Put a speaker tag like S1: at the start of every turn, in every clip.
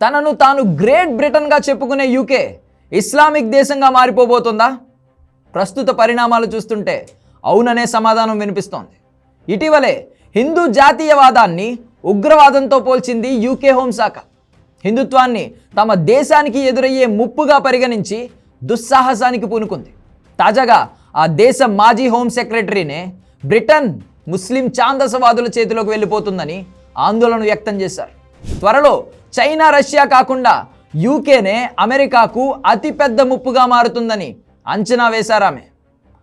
S1: తనను తాను గ్రేట్ బ్రిటన్గా చెప్పుకునే యూకే ఇస్లామిక్ దేశంగా మారిపోబోతుందా? ప్రస్తుత పరిణామాలు చూస్తుంటే అవుననే సమాధానం వినిపిస్తోంది. ఇటీవలే హిందూ జాతీయవాదాన్ని ఉగ్రవాదంతో పోల్చింది యూకే హోంశాఖ. హిందుత్వాన్ని తమ దేశానికి ఎదురయ్యే ముప్పుగా పరిగణించి దుస్సాహసానికి పూనుకుంది. తాజాగా ఆ దేశ మాజీ హోం సెక్రటరీనే బ్రిటన్ ముస్లిం ఛాందసవాదుల చేతిలోకి వెళ్ళిపోతుందని ఆందోళన వ్యక్తం చేశారు. త్వరలో చైనా, రష్యా కాకుండా యూకేనే అమెరికాకు అతిపెద్ద ముప్పుగా మారుతుందని అంచనా వేశారామె.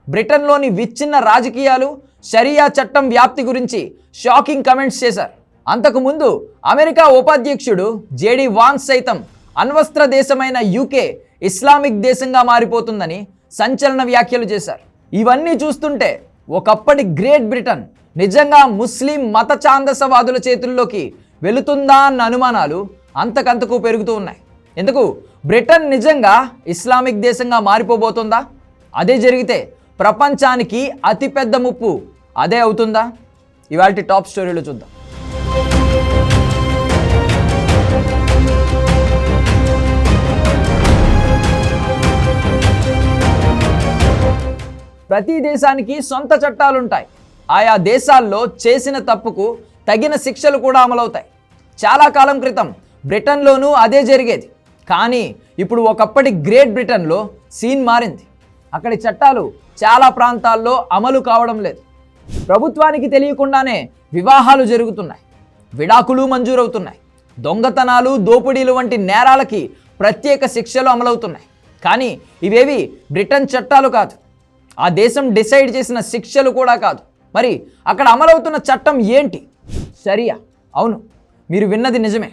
S1: బ్రిటన్లోని విచ్ఛిన్న రాజకీయాలు, షరియా చట్టం వ్యాప్తి గురించి షాకింగ్ కమెంట్స్ చేశారు. అంతకుముందు అమెరికా ఉపాధ్యక్షుడు జేడీ వాన్స్ సైతం అణ్వస్త్ర దేశమైన యూకే ఇస్లామిక్ దేశంగా మారిపోతుందని సంచలన వ్యాఖ్యలు చేశారు. ఇవన్నీ చూస్తుంటే ఒకప్పటి గ్రేట్ బ్రిటన్ నిజంగా ముస్లిం మత ఛాందసవాదుల చేతుల్లోకి వెళుతుందా అన్న అనుమానాలు అంతకంతకు పెరుగుతూ ఉన్నాయి. ఎందుకు బ్రిటన్ నిజంగా ఇస్లామిక్ దేశంగా మారిపోబోతుందా? అదే జరిగితే ప్రపంచానికి అతిపెద్ద ముప్పు అదే అవుతుందా? ఇవాల్టి టాప్ స్టోరీలో చూద్దాం. ప్రతి దేశానికి సొంత చట్టాలుంటాయి. ఆయా దేశాల్లో చేసిన తప్పుకు తగిన శిక్షలు కూడా అమలవుతాయి. చాలా కాలం క్రితం బ్రిటన్లోనూ అదే జరిగేది. కానీ ఇప్పుడు ఒకప్పటి గ్రేట్ బ్రిటన్లో సీన్ మారింది. అక్కడి చట్టాలు చాలా ప్రాంతాల్లో అమలు కావడం లేదు. ప్రభుత్వానికి తెలియకుండానే వివాహాలు జరుగుతున్నాయి, విడాకులు మంజూరవుతున్నాయి, దొంగతనాలు, దోపిడీలు వంటి నేరాలకి ప్రత్యేక శిక్షలు అమలవుతున్నాయి. కానీ ఇవేవి బ్రిటన్ చట్టాలు కాదు, ఆ దేశం డిసైడ్ చేసిన శిక్షలు కూడా కాదు. మరి అక్కడ అమలవుతున్న చట్టం ఏంటి? షరియా. అవును, మీరు విన్నది నిజమే.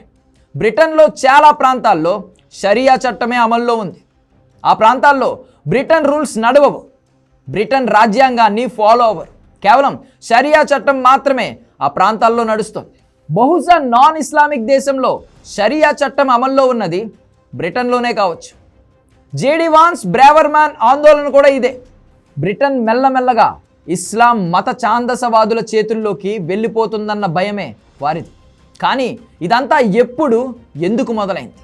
S1: బ్రిటన్లో చాలా ప్రాంతాల్లో షరియా చట్టమే అమల్లో ఉంది. ఆ ప్రాంతాల్లో బ్రిటన్ రూల్స్ నడవవు, బ్రిటన్ రాజ్యాంగాన్ని ఫాలో అవ్వరు. కేవలం షరియా చట్టం మాత్రమే ఆ ప్రాంతాల్లో నడుస్తుంది. బహుశా నాన్ ఇస్లామిక్ దేశంలో షరియా చట్టం అమల్లో ఉన్నది బ్రిటన్లోనే కావచ్చు. జేడీ వాన్స్ బ్రేవర్మాన్ ఆందోళన కూడా ఇదే. బ్రిటన్ మెల్లమెల్లగా ఇస్లాం మత ఛాందసవాదుల చేతుల్లోకి వెళ్ళిపోతుందన్న భయమే వారిది. కానీ ఇదంతా ఎప్పుడు, ఎందుకు మొదలైంది?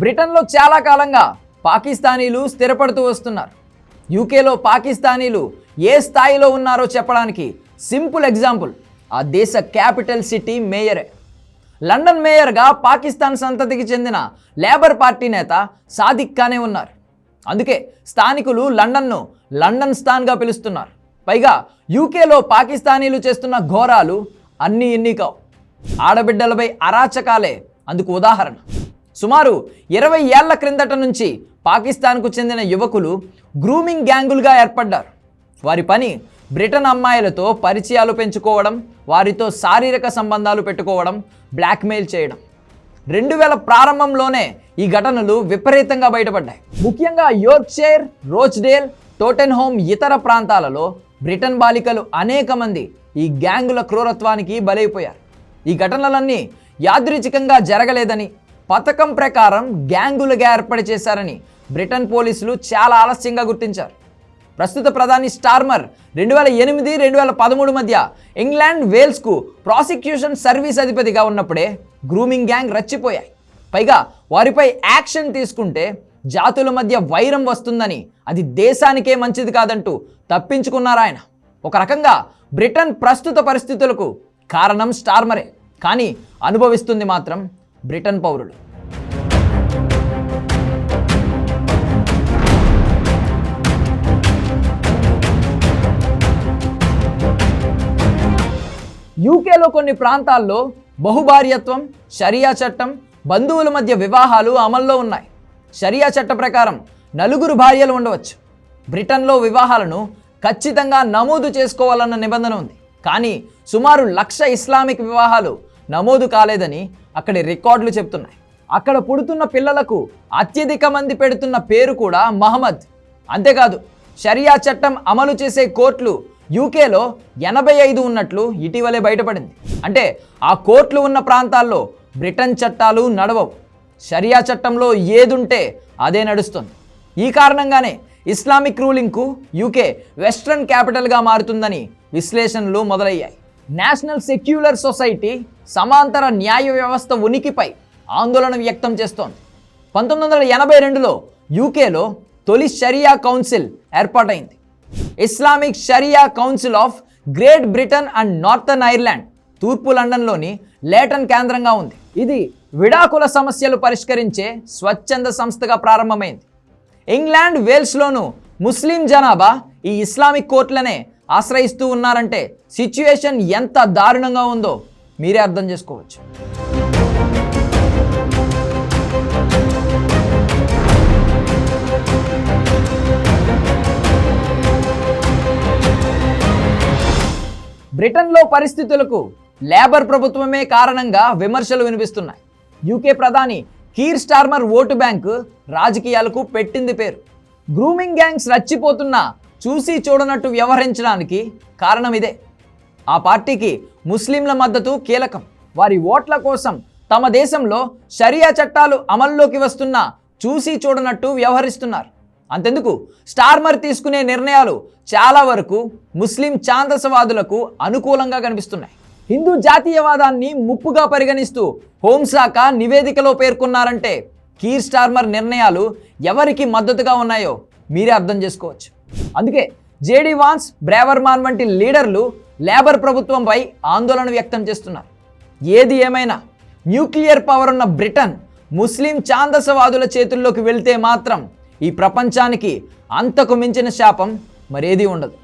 S1: బ్రిటన్లో చాలా కాలంగా పాకిస్తానీలు స్థిరపడుతూ వస్తున్నారు. యూకేలో పాకిస్తానీలు ఏ స్థాయిలో ఉన్నారో చెప్పడానికి సింపుల్ ఎగ్జాంపుల్ ఆ దేశ క్యాపిటల్ సిటీ మేయరే. లండన్ మేయర్గా పాకిస్తాన్ సంతతికి చెందిన లేబర్ పార్టీ నేత సాదిక్ ఖానే ఉన్నారు. అందుకే స్థానికులు లండన్ను లండన్ స్థాన్గా పిలుస్తున్నారు. పైగా యూకేలో పాకిస్తానీలు చేస్తున్న ఘోరాలు అన్నీ ఇన్ని కావు. ఆడబిడ్డలపై అరాచకాలే అందుకు ఉదాహరణ. సుమారు 20 ఏళ్ల క్రిందట నుంచి పాకిస్తాన్కు చెందిన యువకులు గ్రూమింగ్ గ్యాంగులుగా ఏర్పడ్డారు. వారి పని బ్రిటన్ అమ్మాయిలతో పరిచయాలు పెంచుకోవడం, వారితో శారీరక సంబంధాలు పెట్టుకోవడం, బ్లాక్మెయిల్ చేయడం. 2000 ప్రారంభంలోనే ఈ ఘటనలు విపరీతంగా బయటపడ్డాయి. ముఖ్యంగా యోర్క్షైర్, రోచ్డేల్, టోటెన్హోమ్ ఇతర ప్రాంతాలలో బ్రిటన్ బాలికలు అనేక మంది ఈ గ్యాంగుల క్రూరత్వానికి బలైపోయారు. ఈ ఘటనలన్నీ యాదృచ్ఛికంగా జరగలేదని, పథకం ప్రకారం గ్యాంగులుగా ఏర్పాటు చేశారని బ్రిటన్ పోలీసులు చాలా ఆలస్యంగా గుర్తించారు. ప్రస్తుత ప్రధాని స్టార్మర్ 2008-2013 మధ్య ఇంగ్లాండ్, వేల్స్కు ప్రాసిక్యూషన్ సర్వీస్ అధిపతిగా ఉన్నప్పుడే గ్రూమింగ్ గ్యాంగ్ రచ్చిపోయాయి. పైగా వారిపై యాక్షన్ తీసుకుంటే జాతుల మధ్య వైరం వస్తుందని, అది దేశానికే మంచిది కాదంటూ తప్పించుకున్నారు ఆయన. ఒక రకంగా బ్రిటన్ ప్రస్తుత పరిస్థితులకు కారణం స్టార్మరే. కానీ అనుభవిస్తుంది మాత్రం బ్రిటన్ పౌరులు. యూకేలో కొన్ని ప్రాంతాల్లో బహుభార్యత్వం, షరియా చట్టం, బంధువుల మధ్య వివాహాలు అమల్లో ఉన్నాయి. షరియా చట్ట ప్రకారం 4 భార్యలు ఉండవచ్చు. బ్రిటన్లో వివాహాలను ఖచ్చితంగా నమోదు చేసుకోవాలన్న నిబంధన ఉంది. కానీ సుమారు 1,00,000 ఇస్లామిక్ వివాహాలు నమోదు కాలేదని అక్కడి రికార్డులు చెప్తున్నాయి. అక్కడ పుడుతున్న పిల్లలకు అత్యధిక మంది పెడుతున్న పేరు కూడా మహమ్మద్. అంతేకాదు, షరియా చట్టం అమలు చేసే కోర్టులు యూకేలో 85 ఉన్నట్లు ఇటీవలే బయటపడింది. అంటే ఆ కోర్టులు ఉన్న ప్రాంతాల్లో బ్రిటన్ చట్టాలు నడవవు. షరియా చట్టంలో ఏదుంటే అదే నడుస్తుంది. ఈ కారణంగానే ఇస్లామిక్ రూలింగ్కు యూకే వెస్ట్రన్ క్యాపిటల్గా మారుతుందని విశ్లేషణలు మొదలయ్యాయి. నేషనల్ సెక్యులర్ సొసైటీ సమాంతర న్యాయ వ్యవస్థ ఉనికిపై ఆందోళన వ్యక్తం చేస్తోంది. 1982లో యూకేలో తొలి షరియా కౌన్సిల్ ఏర్పాటైంది. Islamic Sharia Council of Great Britain and Northern Ireland తూర్పు లండన్లోని లేటన్ కేంద్రంగా ఉంది. ఇది విడాకుల సమస్యలు పరిష్కరించే స్వచ్ఛంద సంస్థగా ప్రారంభమైంది. ఇంగ్లాండ్, వేల్స్లోనూ ముస్లిం జనాభా ఈ ఇస్లామిక్ కోర్టులనే ఆశ్రయిస్తూ ఉన్నారంటే సిచ్యుయేషన్ ఎంత దారుణంగా ఉందో మీరే అర్థం చేసుకోవచ్చు. బ్రిటన్లో పరిస్థితులకు లేబర్ ప్రభుత్వమే కారణంగా విమర్శలు వినిపిస్తున్నాయి. యూకే ప్రధాని కీర్ స్టార్మర్ ఓటు బ్యాంకు రాజకీయాలకు పెట్టింది పేరు. గ్రూమింగ్ గ్యాంగ్స్ రచ్చిపోతున్నా చూసి చూడనట్టు వ్యవహరించడానికి కారణం ఇదే. ఆ పార్టీకి ముస్లింల మద్దతు కీలకం. వారి ఓట్ల కోసం తమ దేశంలో షరియా చట్టాలు అమల్లోకి వస్తున్నా చూసి చూడనట్టు వ్యవహరిస్తున్నారు. అంతెందుకు, స్టార్మర్ తీసుకునే నిర్ణయాలు చాలా వరకు ముస్లిం ఛాందసవాదులకు అనుకూలంగా కనిపిస్తున్నాయి. హిందూ జాతీయవాదాన్ని ముప్పుగా పరిగణిస్తూ హోంశాఖ నివేదికలో పేర్కొన్నారంటే కీర్ స్టార్మర్ నిర్ణయాలు ఎవరికి మద్దతుగా ఉన్నాయో మీరే అర్థం చేసుకోవచ్చు. అందుకే జేడీ వాన్స్, బ్రేవర్మాన్ వంటి లీడర్లు లేబర్ ప్రభుత్వంపై ఆందోళన వ్యక్తం చేస్తున్నారు. ఏది ఏమైనా న్యూక్లియర్ పవర్ ఉన్న బ్రిటన్ ముస్లిం ఛాందసవాదుల చేతుల్లోకి వెళ్తే మాత్రం ఈ ప్రపంచానికి అంతకు మించిన శాపం మరేదీ ఉండదు.